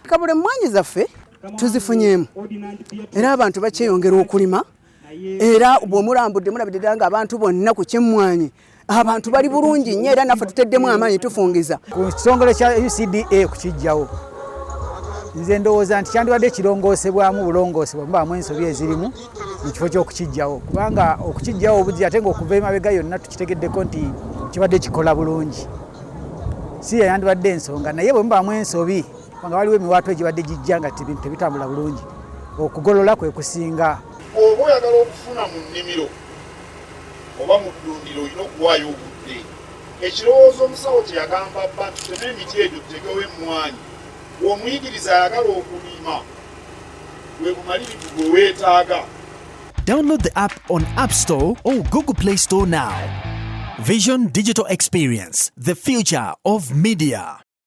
Kabula emmwanyi zaffe tuzifunyeemu era abantu bakyeyongera okulima era bw'omulambudde mulabidde ddala ng'abantu bonna ku kyemmwanyi abantu bali bulungi nnyo era naffe tuteddemu amaanyi tufungiza. Ku kitongole kya UCDA kukijjawo nze ndowooza nti kyandibadde kirongoosebwamu bulongoosebwa mubaamu ensobi ezirimu mu kifo ky'okukijjawo kubanga okukijjawo obudde ate ng'okuva emabega yonna tukitegeddeko nti kibadde kikola bulungi. Si yandibadde ensonga naye bwe mubaamu ensobi kubanga waliwo emiwaato egibadde gijja nga ebintu tebitambula bulungi okugolola kwe kusinga. Oba oyagala okufuna mu nnimiro oba mu ddundiro olina okuwaayo obudde. Ekirowoozo omusawo kye yagamba bba tuteme emiti egyo tutegewo emmwanyi omuyigiriza ayagala okulima bwe bumalirivu bwe weetaaga. Download the app on App Store or Google Play Store now. Vision Digital Experience, the future of media.